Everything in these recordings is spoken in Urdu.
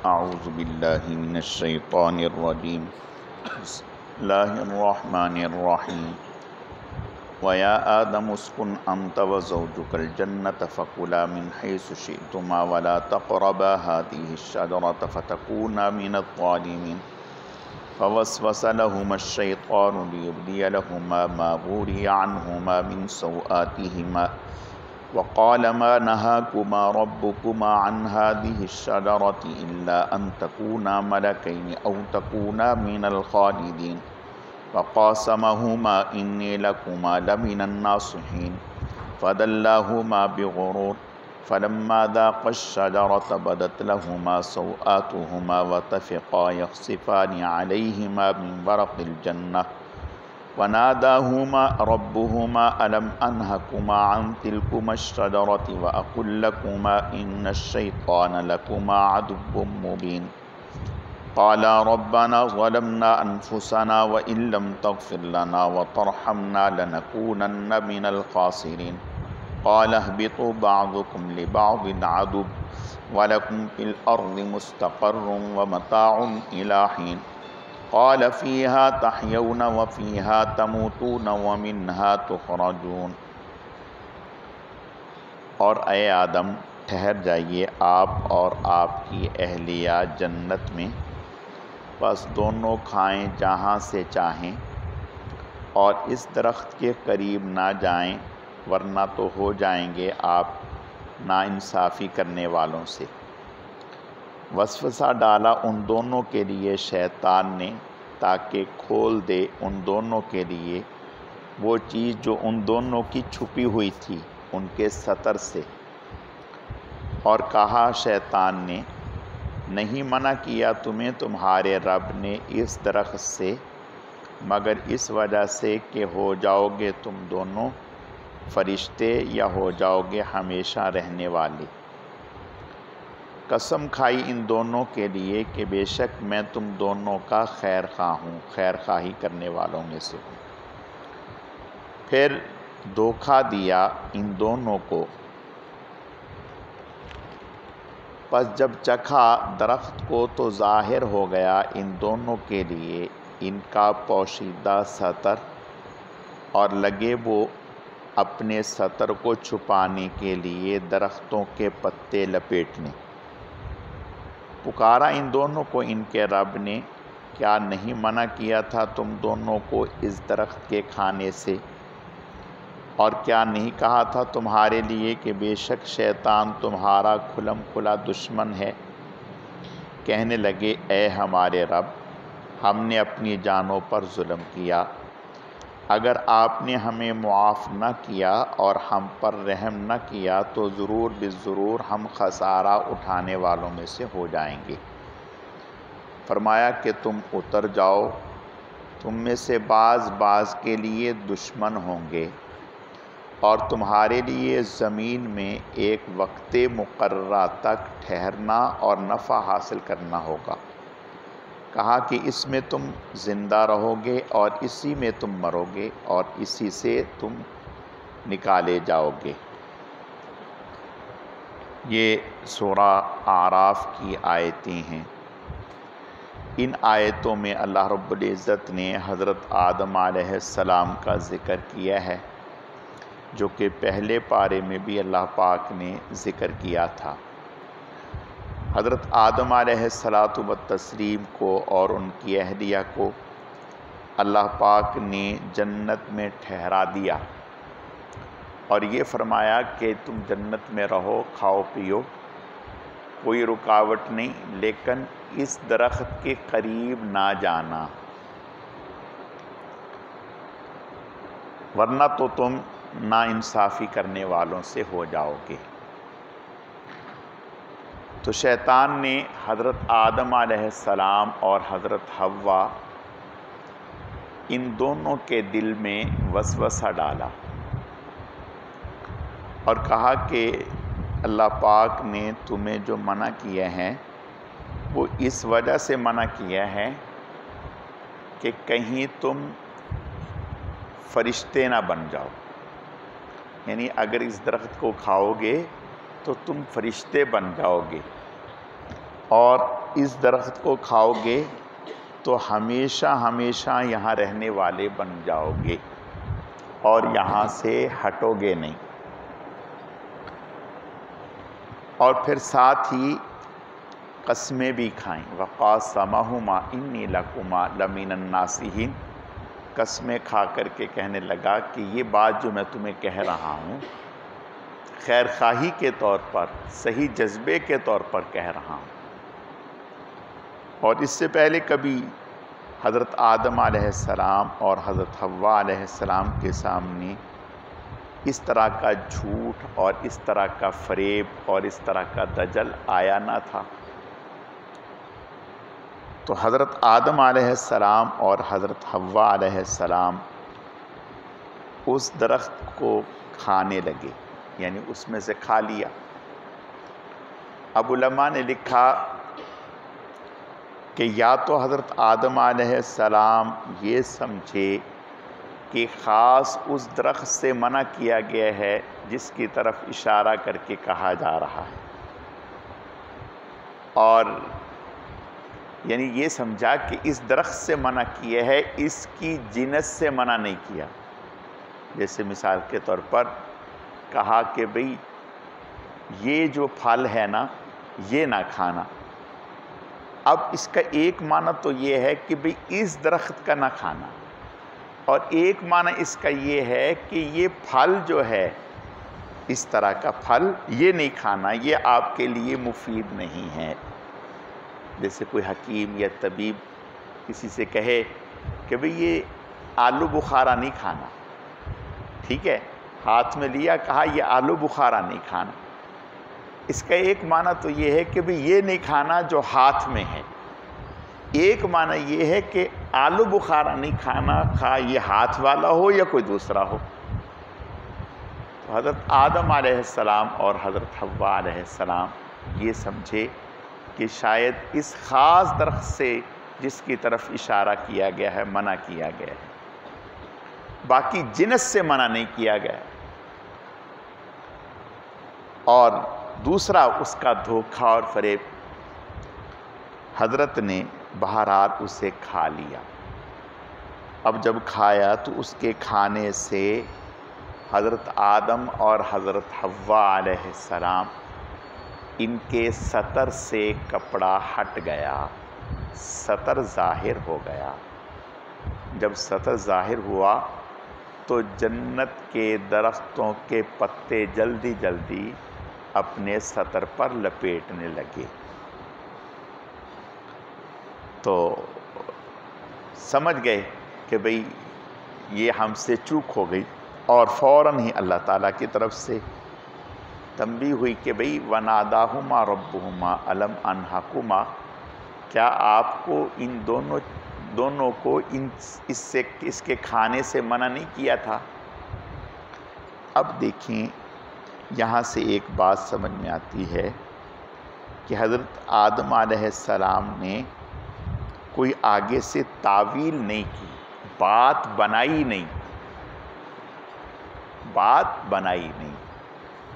اعوذ باللہ من الشیطان الرجیم بسم اللہ الرحمن الرحیم وَيَا آدَمُ اسْكُنْ أَنْتَ وَزَوْجُكَ الْجَنَّةَ فَكُلَا مِنْ حَيْثُ شِئْتُمَا وَلَا تَقْرَبَا هَٰذِهِ الشَّجَرَةَ فَتَكُونَا مِنَ الظَّالِمِينَ فَوَسْوَسَ لَهُمَا الشَّيْطَانُ لِيُبْدِيَ لَهُمَا مَا وُرِيَ عَنْهُمَا مِنْ سَوْآتِهِمَا وَقَالَ مَا نَهَاكُمَا رَبُّكُمَا عَنْ هَٰذِهِ الشَّجَرَةِ إِلَّا أَن تَكُونَا مَلَكَيْنِ أَوْ تَكُونَا مِنَ الْخَالِدِينَ وَقَاسَمَهُمَا إِنِّي لَكُمَا لَمِنَ النَّاصِحِينَ فَدَلَّاهُمَا بِغُرُورٍ فَلَمَّا ذَاقَا الشَّجَرَةَ بَدَتْ لَهُمَا سَوْآتُهُمَا وَطَفِقَا يَخْصِفَانِ عَلَيْهِمَا مِنْ وَرَقِ الْجَنَّةِ وَنَادَاهُمَا رَبُّهُمَا أَلَمْ أَنْهَكُمَا عَنْ تِلْكُمَا الشَّجَرَةِ وَأَقُل لَّكُمَا إِنَّ الشَّيْطَانَ لَكُمَا عَدُوٌّ مُّبِينٌ قَالَا رَبَّنَا ظَلَمْنَا أَنفُسَنَا وَإِن لَّمْ تَغْفِرْ لَنَا وَتَرْحَمْنَا لَنَكُونَنَّ مِنَ الْخَاسِرِينَ قَالَ اهْبِطُوا بَعْضُكُمْ لِبَعْضٍ عَدُوٌّ وَلَكُمْ فِي الْأَرْضِ مُسْتَقَرٌّ وَمَتَاعٌ إِلَىٰ حِينٍ قَالَ فِيهَا تَحْيَوْنَ وَفِيهَا تَمُوتُونَ وَمِنْهَا تُخْرَجُونَ اور اے آدم ٹھہر جائیے آپ اور آپ کی اہلیہ جنت میں، بس دونوں کھائیں جہاں سے چاہیں اور اس درخت کے قریب نہ جائیں ورنہ تو ہو جائیں گے آپ ناانصافی کرنے والوں سے۔ وسوسہ ڈالا ان دونوں کے لیے شیطان نے تاکہ کھول دے ان دونوں کے لیے وہ چیز جو ان دونوں کی چھپی ہوئی تھی ان کے ستر سے، اور کہا شیطان نے نہیں منع کیا تمہیں تمہارے رب نے اس درخت سے مگر اس وجہ سے کہ ہو جاؤ گے تم دونوں فرشتے یا ہو جاؤ گے ہمیشہ رہنے والے۔ قسم کھائی ان دونوں کے لیے کہ بے شک میں تم دونوں کا خیر خواہ ہوں، خیر خواہی کرنے والوں میں سے ہوں۔ پھر دھوکہ دیا ان دونوں کو، پس جب چکھا درخت کو تو ظاہر ہو گیا ان دونوں کے لیے ان کا پوشیدہ ستر، اور لگے وہ اپنے ستر کو چھپانے کے لیے درختوں کے پتے لپیٹنے۔ پکارا ان دونوں کو ان کے رب نے، کیا نہیں منع کیا تھا تم دونوں کو اس درخت کے کھانے سے، اور کیا نہیں کہا تھا تمہارے لیے کہ بے شک شیطان تمہارا کھلم کھلا دشمن ہے؟ کہنے لگے اے ہمارے رب، ہم نے اپنی جانوں پر ظلم کیا، اگر آپ نے ہمیں معاف نہ کیا اور ہم پر رحم نہ کیا تو ضرور بالضرور ہم خسارہ اٹھانے والوں میں سے ہو جائیں گے۔ فرمایا کہ تم اتر جاؤ، تم میں سے بعض بعض کے لیے دشمن ہوں گے، اور تمہارے لیے زمین میں ایک وقت مقررہ تک ٹھہرنا اور نفع حاصل کرنا ہوگا۔ کہا کہ اس میں تم زندہ رہو گے اور اسی میں تم مرو گے اور اسی سے تم نکالے جاؤ گے۔ یہ سورہ اعراف کی آیتیں ہیں۔ ان آیتوں میں اللہ رب العزت نے حضرت آدم علیہ السلام کا ذکر کیا ہے، جو کہ پہلے پارے میں بھی اللہ پاک نے ذکر کیا تھا۔ حضرت آدم علیہ السلام کو اور ان کی اہلیہ کو اللہ پاک نے جنت میں ٹھہرا دیا اور یہ فرمایا کہ تم جنت میں رہو، کھاؤ پیو، کوئی رکاوٹ نہیں، لیکن اس درخت کے قریب نہ جانا ورنہ تو تم ناانصافی کرنے والوں سے ہو جاؤ گے۔ تو شیطان نے حضرت آدم علیہ السلام اور حضرت حوا ان دونوں کے دل میں وسوسہ ڈالا اور کہا کہ اللہ پاک نے تمہیں جو منع کیا ہے وہ اس وجہ سے منع کیا ہے کہ کہیں تم فرشتے نہ بن جاؤ، یعنی اگر اس درخت کو کھاؤ گے تو تم فرشتے بن جاؤ گے، اور اس درخت کو کھاؤ گے تو ہمیشہ ہمیشہ یہاں رہنے والے بن جاؤ گے اور یہاں سے ہٹو گے نہیں۔ اور پھر ساتھ ہی قسمیں بھی کھائیں، وَقَاسَمَهُمَا إِنِّي لَكُمَا لَمِنَ النَّاصِحِينَ، قسمیں کھا کر کے کہنے لگا کہ یہ بات جو میں تمہیں کہہ رہا ہوں خیر خواہی کے طور پر، صحیح جذبے کے طور پر کہہ رہا ہوں۔ اور اس سے پہلے کبھی حضرت آدم علیہ السلام اور حضرت حوا علیہ السلام کے سامنے اس طرح کا جھوٹ اور اس طرح کا فریب اور اس طرح کا دجل آیا نہ تھا۔ تو حضرت آدم علیہ السلام اور حضرت حوا علیہ السلام اس درخت کو کھانے لگے، یعنی اس میں سے کھا لیا۔ اب علماء نے لکھا کہ یا تو حضرت آدم علیہ السلام یہ سمجھے کہ خاص اس درخت سے منع کیا گیا ہے جس کی طرف اشارہ کر کے کہا جا رہا ہے، اور یعنی یہ سمجھا کہ اس درخت سے منع کیا ہے، اس کی جنس سے منع نہیں کیا۔ جیسے مثال کے طور پر کہا کہ بھئی یہ جو پھل ہے نا یہ نہ کھانا۔ اب اس کا ایک معنی تو یہ ہے کہ بھئی اس درخت کا نہ کھانا، اور ایک معنی اس کا یہ ہے کہ یہ پھل جو ہے اس طرح کا پھل یہ نہیں کھانا، یہ آپ کے لیے مفید نہیں ہے۔ جیسے کوئی حکیم یا طبیب کسی سے کہے کہ بھئی یہ آلو بخارا نہیں کھانا، ٹھیک ہے، ہاتھ میں لیا کہا یہ آلو بخارا نہیں کھانا، اس کا ایک معنی تو یہ ہے کہ بھئی یہ نہیں کھانا جو ہاتھ میں ہے، ایک معنی یہ ہے کہ آلو بخارا نہیں کھانا، خواہ یہ ہاتھ والا ہو یا کوئی دوسرا ہو۔ تو حضرت آدم علیہ السلام اور حضرت حوا علیہ السلام یہ سمجھے کہ شاید اس خاص درخت سے جس کی طرف اشارہ کیا گیا ہے منع کیا گیا ہے، باقی جنس سے منع نہیں کیا گیا۔ اور دوسرا اس کا دھوکہ اور فریب، حضرت نے بہرحال اسے کھا لیا۔ اب جب کھایا تو اس کے کھانے سے حضرت آدم اور حضرت حوا علیہ السلام ان کے سطر سے کپڑا ہٹ گیا، سطر ظاہر ہو گیا۔ جب سطر ظاہر ہوا تو جنت کے درختوں کے پتے جلدی جلدی اپنے سطر پر لپیٹنے لگے۔ تو سمجھ گئے کہ بھئی یہ ہم سے چوک ہو گئی، اور فوراً ہی اللہ تعالیٰ کی طرف سے تنبیہ ہوئی کہ بھئی وَنَادَاهُمَا رَبُّهُمَا أَلَمْ أَنْهَكُمَا، کیا آپ کو ان دونوں کو اس کے کھانے سے منع نہیں کیا تھا؟ اب دیکھیں یہاں سے ایک بات سمجھ میں آتی ہے کہ حضرت آدم علیہ السلام نے کوئی آگے سے تعویل نہیں کی، بات بنائی نہیں،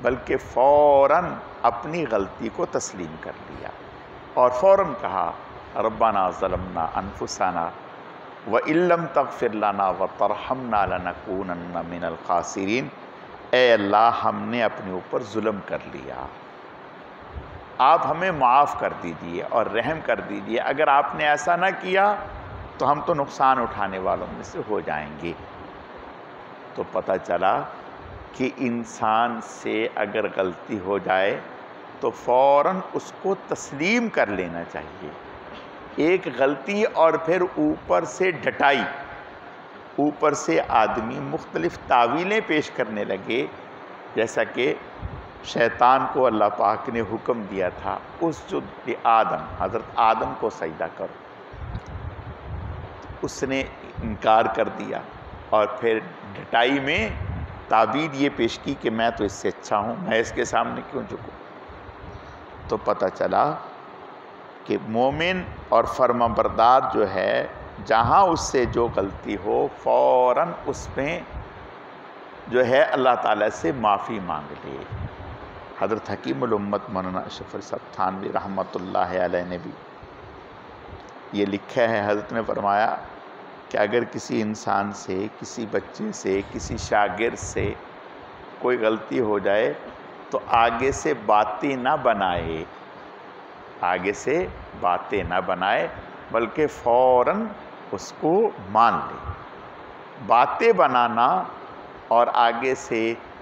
بلکہ فوراً اپنی غلطی کو تسلیم کر لیا اور فوراً کہا ربنا ظلمنا انفسنا وَإِن لَّمْ تَغْفِرْ لَنَا وَتَرْحَمْنَا لَنَكُونَنَّ مِنَ الْخَاسِرِينَ، اے اللہ ہم نے اپنے اوپر ظلم کر لیا، آپ ہمیں معاف کر دیجئے اور رحم کر دیجئے، اگر آپ نے ایسا نہ کیا تو ہم تو نقصان اٹھانے والوں میں سے ہو جائیں گے۔ تو پتہ چلا کہ انسان سے اگر غلطی ہو جائے تو فوراً اس کو تسلیم کر لینا چاہیے۔ ایک غلطی اور پھر اوپر سے ڈٹائی، اوپر سے آدمی مختلف تعویلیں پیش کرنے لگے، جیسا کہ شیطان کو اللہ پاک نے حکم دیا تھا اسجد لآدم، حضرت آدم کو سجدہ کرو، اس نے انکار کر دیا اور پھر ڈٹائی میں تعبیر یہ پیش کی کہ میں تو اس سے اچھا ہوں، میں اس کے سامنے کیوں جھکوں۔ تو پتہ چلا کہ مومن اور فرمانبردار جو ہے جہاں اس سے جو غلطی ہو فوراً اس میں جو ہے اللہ تعالیٰ سے معافی مانگ لے۔ حضرت حکیم الامت مولانا اشرف علی صاحب تھانوی رحمۃ اللہ علیہ نے بھی یہ لکھا ہے، حضرت نے فرمایا کہ اگر کسی انسان سے، کسی بچے سے، کسی شاگرد سے کوئی غلطی ہو جائے تو آگے سے باتیں نہ بنائے، آگے سے باتیں نہ بنائے، بلکہ فوراً اس کو مان لے۔ باتیں بنانا اور آگے سے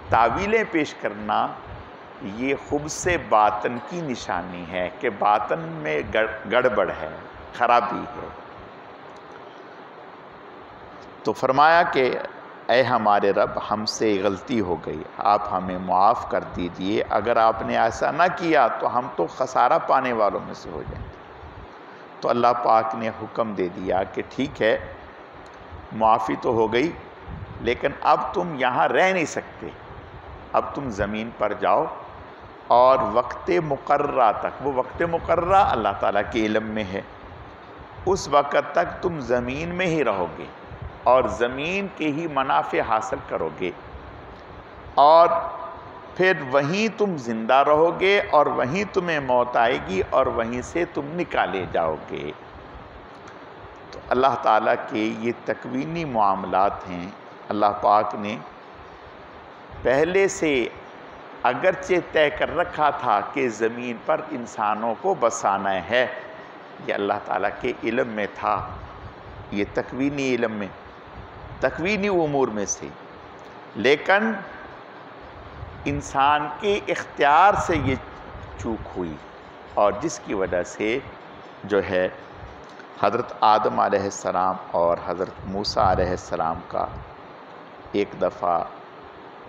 تاویلیں پیش کرنا یہ خبث باطن کی نشانی ہے کہ باطن میں گڑبڑ ہے، خرابی ہے۔ تو فرمایا کہ اے ہمارے رب، ہم سے غلطی ہو گئی، آپ ہمیں معاف کر دیجئے، اگر آپ نے ایسا نہ کیا تو ہم تو خسارہ پانے والوں میں سے ہو جائیں گے۔ تو اللہ پاک نے حکم دے دیا کہ ٹھیک ہے، معافی تو ہو گئی، لیکن اب تم یہاں رہ نہیں سکتے، اب تم زمین پر جاؤ اور وقت مقررہ تک، وہ وقت مقررہ اللہ تعالیٰ کے علم میں ہے، اس وقت تک تم زمین میں ہی رہو گے اور زمین کے ہی منافع حاصل کرو گے، اور پھر وہیں تم زندہ رہو گے اور وہیں تمہیں موت آئے گی اور وہیں سے تم نکالے جاؤ گے۔ تو اللہ تعالیٰ کے یہ تکوینی معاملات ہیں۔ اللہ پاک نے پہلے سے اگرچہ طے کر رکھا تھا کہ زمین پر انسانوں کو بسانا ہے، یہ اللہ تعالیٰ کے علم میں تھا، یہ تکوینی علم میں، تکوینی امور میں سے، لیکن انسان کے اختیار سے یہ چوک ہوئی، اور جس کی وجہ سے جو ہے حضرت آدم علیہ السلام اور حضرت موسیٰ علیہ السلام کا ایک دفعہ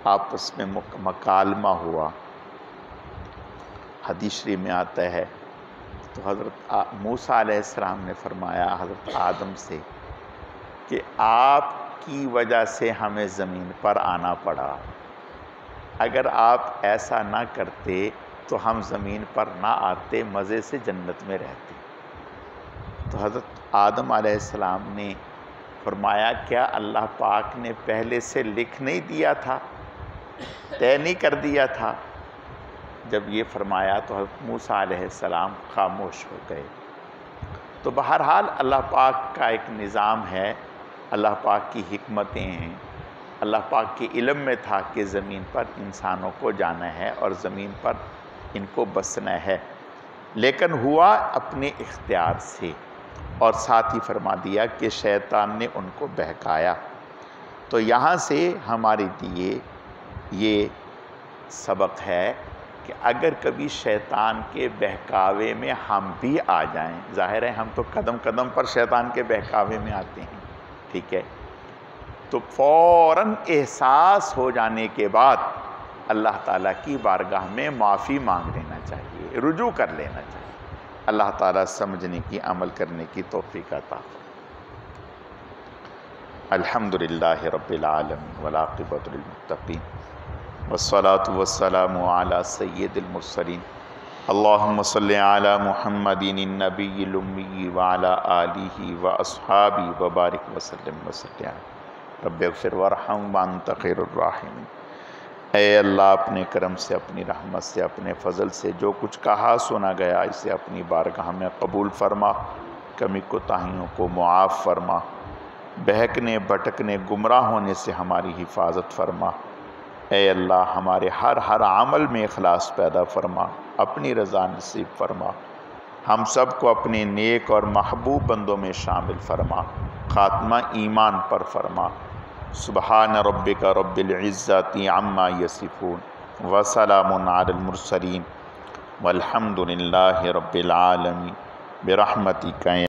آپس میں مکالمہ ہوا، حدیث شریف میں آتا ہے۔ تو حضرت موسیٰ علیہ السلام نے فرمایا حضرت آدم سے کہ آپ کی وجہ سے ہمیں زمین پر آنا پڑا، اگر آپ ایسا نہ کرتے تو ہم زمین پر نہ آتے، مزے سے جنت میں رہتے۔ تو حضرت آدم علیہ السلام نے فرمایا کیا اللہ پاک نے پہلے سے لکھ نہیں دیا تھا، طے نہیں کر دیا تھا؟ جب یہ فرمایا تو حضرت موسیٰ علیہ السلام خاموش ہو گئے۔ تو بہرحال اللہ پاک کا ایک نظام ہے، اللہ پاک کی حکمتیں ہیں، اللہ پاک کے علم میں تھا کہ زمین پر انسانوں کو جانا ہے اور زمین پر ان کو بسنا ہے، لیکن ہوا اپنے اختیار سے، اور ساتھ ہی فرما دیا کہ شیطان نے ان کو بہکایا۔ تو یہاں سے ہمارے لیے یہ سبق ہے کہ اگر کبھی شیطان کے بہکاوے میں ہم بھی آ جائیں، ظاہر ہے ہم تو قدم قدم پر شیطان کے بہکاوے میں آتے ہیں، ٹھیک ہے، تو فوراً احساس ہو جانے کے بعد اللہ تعالیٰ کی بارگاہ میں معافی مانگ لینا چاہیے، رجوع کر لینا چاہیے۔ اللہ تعالیٰ سمجھنے کی، عمل کرنے کی توفیق عطا فرمائے۔ الحمدللہ رب العالمین والعاقبۃ للمتقین والصلاة والسلام علی سید المرسلین اللہم صلی علی محمد النبی الامی وعلی آلہ واصحابہ وبارک وسلم وسلم رب اغفر وارحم وانت خیر الراحمین۔ اے اللہ، اپنے کرم سے، اپنی رحمت سے، اپنے فضل سے جو کچھ کہا سنا گیا اسے اپنی بارگاہ میں قبول فرما، کمی کوتاہیوں کو معاف فرما، بہکنے بھٹکنے گمراہ ہونے سے ہماری حفاظت فرما۔ اے اللہ، ہمارے ہر عمل میں اخلاص پیدا فرما، اپنی رضا نصیب فرما، ہم سب کو اپنے نیک اور محبوب بندوں میں شامل فرما، خاتمہ ایمان پر فرما۔ سبحان ربک رب العزت عما یصفون وسلام علی المرسلین والحمد للہ رب العالمین برحمتک